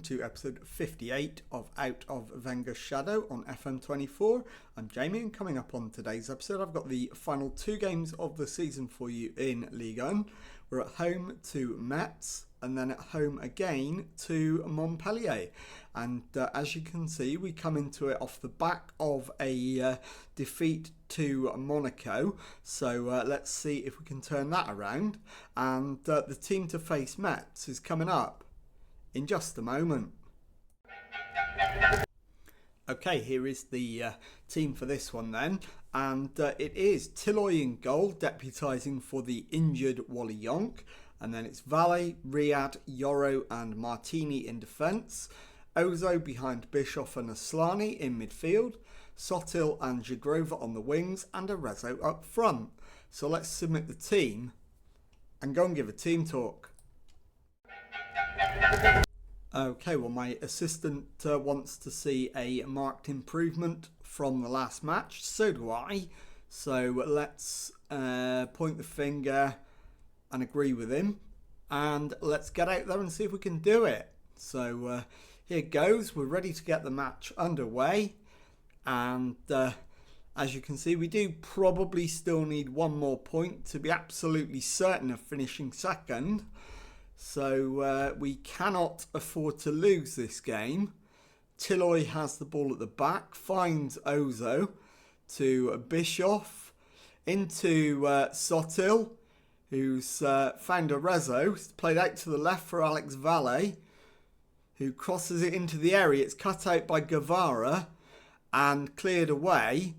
to episode 58 of Out of Wenger's Shadow on FM24. I'm Jamie, and coming up on today's episode, I've got the final two games of the season for you in Ligue 1. We're at home to Metz, and then at home again to Montpellier. And as you can see, we come into it off the back of a defeat to Monaco. So let's see if we can turn that around. And the team to face Metz is coming up in just a moment. Okay, here is the team for this one then. And it is Tilloy in goal, deputising for the injured Wally Yonk. And then it's Valle, Riyad, Yoro and Martini in defence. Ozo behind Bischoff and Aslani in midfield. Sotil and Jagrova on the wings, and Arezzo up front. So let's submit the team and go and give a team talk. Okay, well, my assistant wants to see a marked improvement from the last match. So do I. So let's point the finger and agree with him. And let's get out there and see if we can do it. So here goes. We're ready to get the match underway. And as you can see, we do probably still need one more point to be absolutely certain of finishing second. So we cannot afford to lose this game. Tilloy has the ball at the back, finds Ozo to Bischoff, into Sotil, who's found Arezzo. It's played out to the left for Alex Valle, who crosses it into the area. It's cut out by Guevara and cleared away.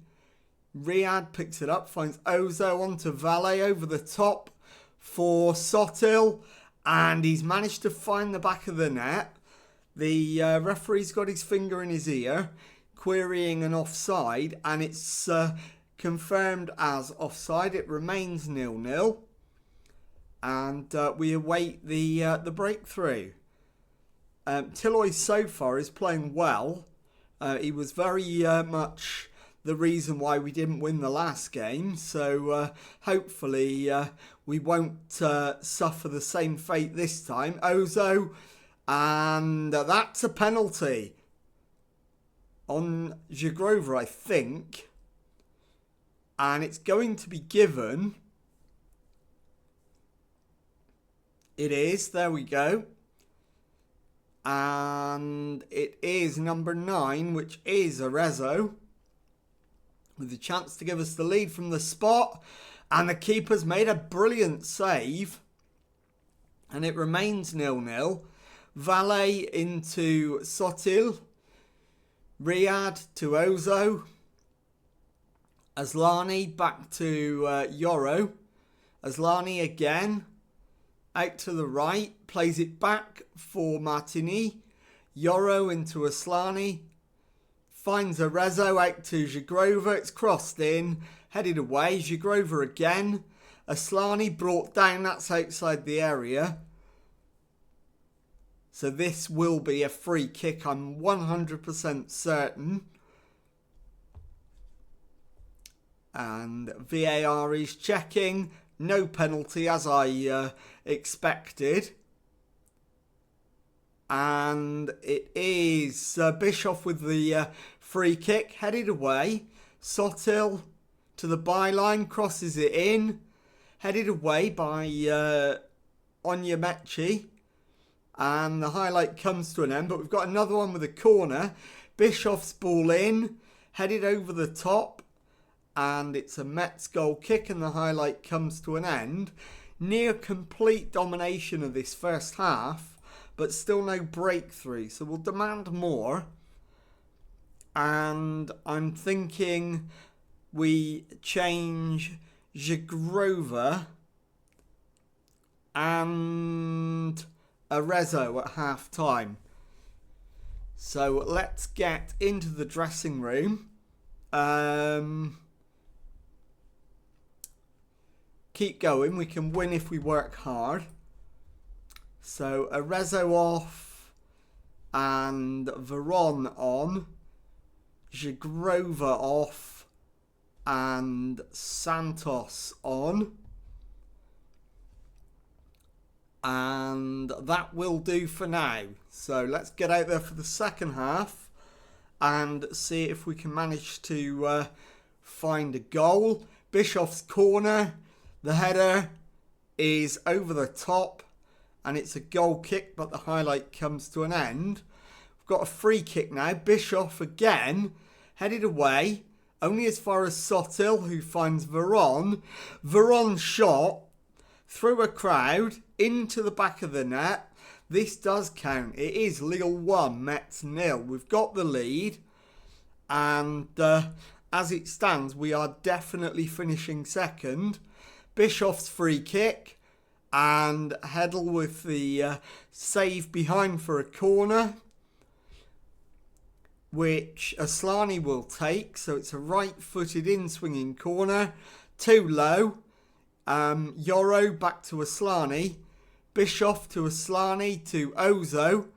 Riyad picks it up, finds Ozo onto Valle over the top for Sotil. And he's managed to find the back of the net. The referee's got his finger in his ear, querying an offside. And it's confirmed as offside. It remains 0-0. And we await the breakthrough. Tilloy so far is playing well. He was very much the reason why we didn't win the last game. So hopefully we won't suffer the same fate this time. Ozo, and that's a penalty on Jagrova, I think. And it's going to be given. It is, there we go. And it is number 9, which is Arezzo, with the chance to give us the lead from the spot. And the keeper's made a brilliant save. And it remains 0-0. Valle into Sotil. Riyad to Ozo. Aslani back to Yoro. Aslani again. Out to the right. Plays it back for Martini. Yoro into Aslani. Finds Arezzo out to Jagrova. It's crossed in. Headed away. Jagrova again. Aslani brought down. That's outside the area. So this will be a free kick. I'm 100% certain. And VAR is checking. No penalty as I expected. And it is Bischoff with the free kick. Headed away. Sotil to the byline. Crosses it in. Headed away by Onyemaechi. And the highlight comes to an end. But we've got another one with a corner. Bischoff's ball in. Headed over the top. And it's a Metz goal kick. And the highlight comes to an end. Near complete domination of this first half. But still no breakthrough. So we'll demand more. And I'm thinking we change Jagrova and Arezzo at half time. So let's get into the dressing room. Keep going. We can win if we work hard. So Arezzo off and Veron on. Jagrova off and Santos on. And that will do for now. So let's get out there for the second half and see if we can manage to find a goal. Bischoff's corner, the header is over the top and it's a goal kick, but the highlight comes to an end. We've got a free kick now. Bischoff again, headed away, only as far as Sotil, who finds Veron. Veron's shot through a crowd into the back of the net. This does count. It is Lille 1, Metz 0. We've got the lead, and as it stands, we are definitely finishing second. Bischoff's free kick, and Hedl with the save behind for a corner, which Aslani will take. So it's a right-footed in-swinging corner. Too low. Yoro back to Aslani. Bischoff to Aslani to Ozo.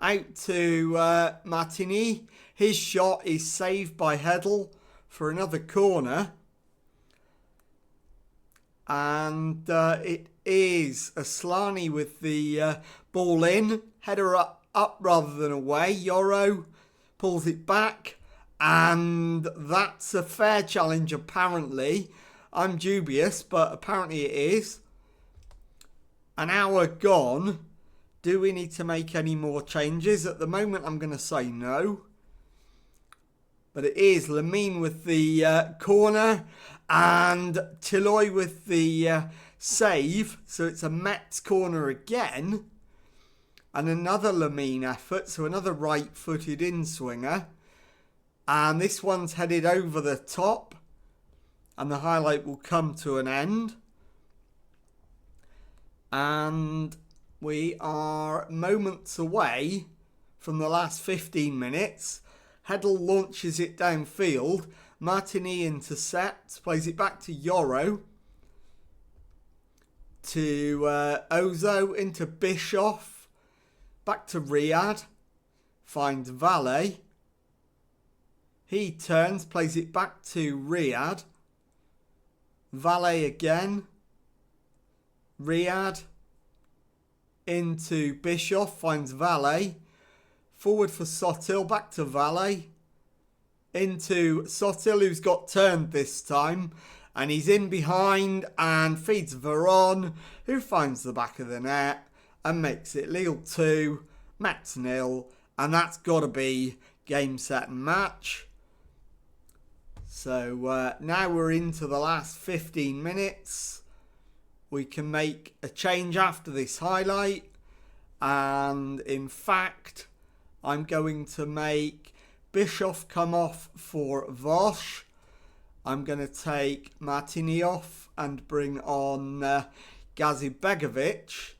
Out to Martini. His shot is saved by Hedl for another corner. And it is Aslani with the ball in. Header up rather than away. Yoro pulls it back. And that's a fair challenge apparently. I'm dubious, but apparently it is. An hour gone. Do we need to make any more changes? At the moment, I'm going to say no. But it is Lamine with the corner and Tilloy with the save. So it's a Metz corner again. And another Lamine effort. So another right-footed in-swinger. And this one's headed over the top. And the highlight will come to an end. And we are moments away from the last 15 minutes. Hedl launches it downfield. Martini intercepts, plays it back to Yoro. To Ozo, into Bischoff. Back to Riyad. Finds Valle. He turns, plays it back to Riyad. Valle again. Riyad. Into Bischoff, finds Valle. Forward for Sotil, back to Valle. Into Sotil, who's got turned this time. And he's in behind and feeds Veron, who finds the back of the net and makes it Lille 2, Metz 0. And that's got to be game, set and match. So now we're into the last 15 minutes. We can make a change after this highlight. And in fact, I'm going to make Bischoff come off for Vosh. I'm going to take Martini off and bring on Gazibegovic.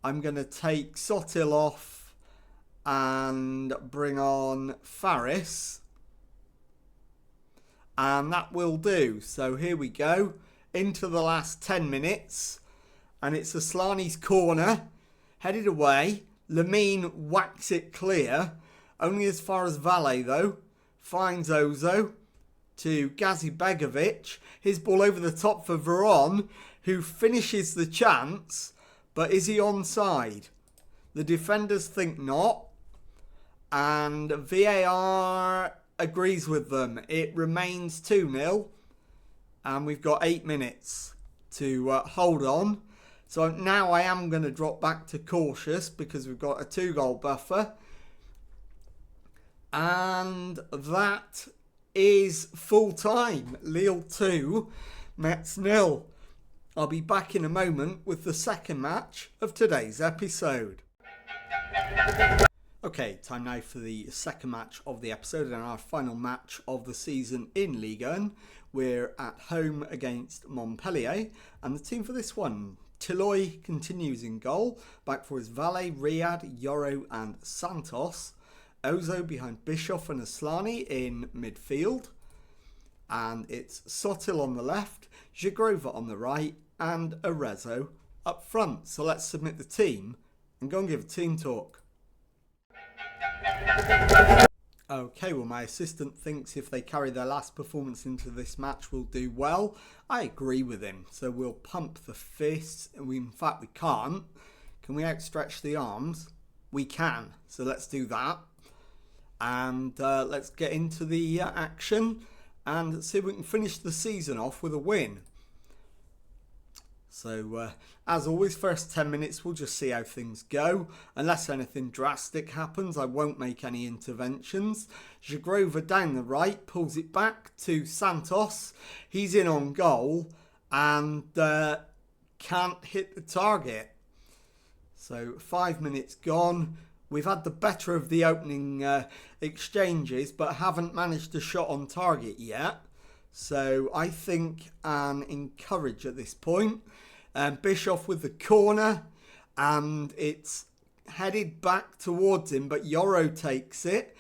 I'm going to take Sotil off and bring on Faris. And that will do. So here we go. Into the last 10 minutes. And it's Aslani's corner. Headed away. Lamine whacks it clear. Only as far as Valle though. Finds Ozo. To Gazibegovic. His ball over the top for Veron. Who finishes the chance. But is he onside? The defenders think not. And VAR agrees with them. It remains 2-0. And we've got 8 minutes to hold on. So now I am going to drop back to cautious because we've got a 2-goal buffer. And that is full time. Lille 2, Metz 0. I'll be back in a moment with the second match of today's episode. Okay, time now for the second match of the episode and our final match of the season in Ligue. We're at home against Montpellier, and the team for this one, Tilloy continues in goal. Back for his Valle, Riyad, Yoro and Santos. Ozo behind Bischoff and Aslani in midfield. And it's Sotil on the left, Jagrova on the right and Arezzo up front. So let's submit the team and go and give a team talk. Okay, well, my assistant thinks if they carry their last performance into this match, we'll do well. I agree with him. So we'll pump the fists. In fact, we can't. Can we outstretch the arms? We can. So let's do that. And let's get into the action and see if we can finish the season off with a win. So, as always, first 10 minutes, we'll just see how things go. Unless anything drastic happens, I won't make any interventions. Zagrova down the right, pulls it back to Santos. He's in on goal and can't hit the target. So, 5 minutes gone. We've had the better of the opening exchanges, but haven't managed a shot on target yet. So, I think an encourage at this point. Bischoff with the corner, and it's headed back towards him, but Yoro takes it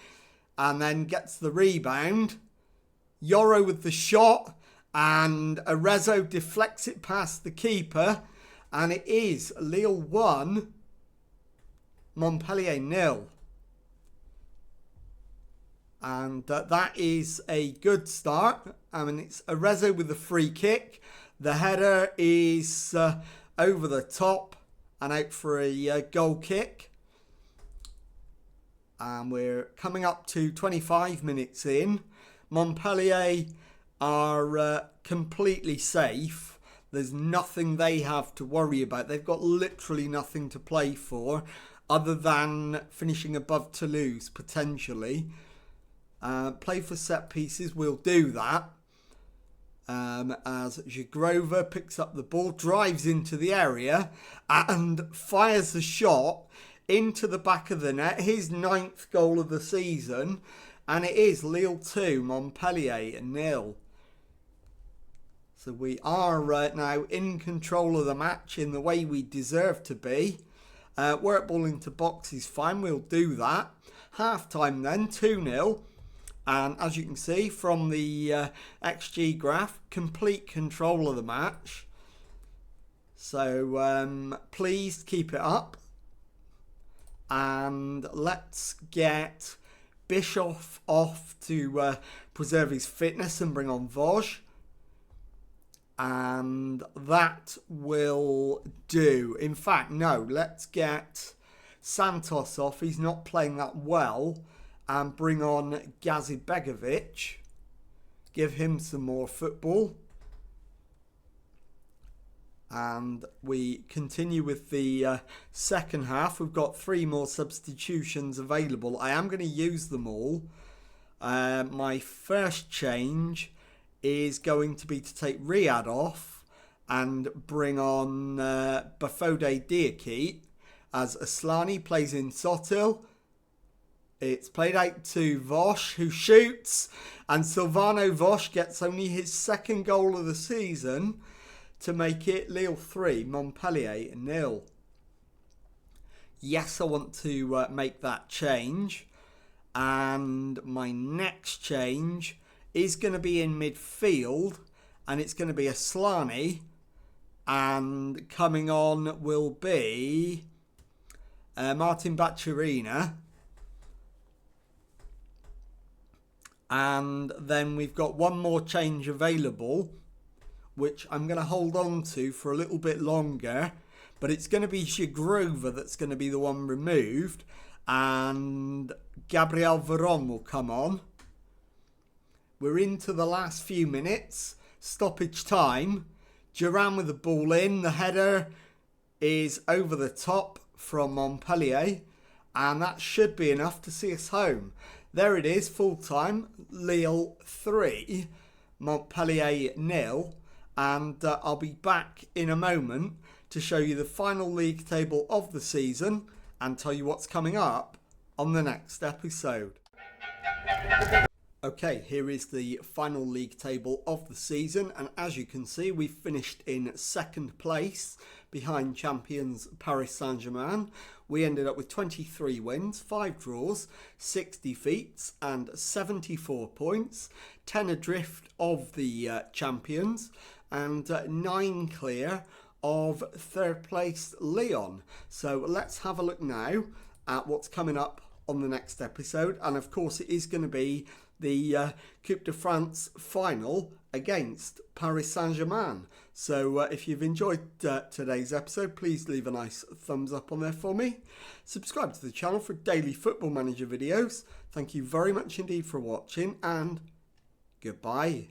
and then gets the rebound. Yoro with the shot, and Arezzo deflects it past the keeper, and it is Lille 1, Montpellier 0. And that is a good start. I mean, it's Arezzo with the free kick. The header is over the top and out for a goal kick. And we're coming up to 25 minutes in. Montpellier are completely safe. There's nothing they have to worry about. They've got literally nothing to play for other than finishing above Toulouse, potentially. Play for set pieces, we'll do that. As Zagrova picks up the ball, drives into the area and fires the shot into the back of the net. His 9th goal of the season, and it is Lille 2, Montpellier 0. So we are now in control of the match in the way we deserve to be. Work ball into box is fine, we'll do that. Half time then, 2-0. And as you can see from the XG graph, complete control of the match. So please keep it up. And let's get Bischoff off to preserve his fitness and bring on Vosges. And that will do. In fact, no, let's get Santos off. He's not playing that well. And bring on Gazibegovic. Give him some more football. And we continue with the second half. We've got 3 more substitutions available. I am going to use them all. My first change is going to be to take Riyad off and bring on Bafode Diakite as Aslani plays in Sotil. It's played out to Vosges, who shoots, and Silvano Vosges gets only his 2nd goal of the season to make it Lille 3, Montpellier 0. Yes, I want to make that change. And my next change is going to be in midfield, and it's going to be Aslani, and coming on will be Martin Bacciarina. And then we've got one more change available, which I'm going to hold on to for a little bit longer. But it's going to be Zagrova that's going to be the one removed. And Gabriel Veron will come on. We're into the last few minutes. Stoppage time. Duran with the ball in. The header is over the top from Montpellier. And that should be enough to see us home. There it is, full time, Lille 3, Montpellier 0, and I'll be back in a moment to show you the final league table of the season and tell you what's coming up on the next episode. Okay, here is the final league table of the season, and as you can see, we've finished in 2nd place behind champions Paris Saint-Germain. We ended up with 23 wins, 5 draws, 6 defeats and 74 points, 10 adrift of the champions and 9 clear of 3rd place Lyon. So let's have a look now at what's coming up on the next episode. And of course, it is going to be the Coupe de France final against Paris Saint-Germain. So if you've enjoyed today's episode, please leave a nice thumbs up on there for me. Subscribe to the channel for daily Football Manager videos. Thank you very much indeed for watching, and goodbye.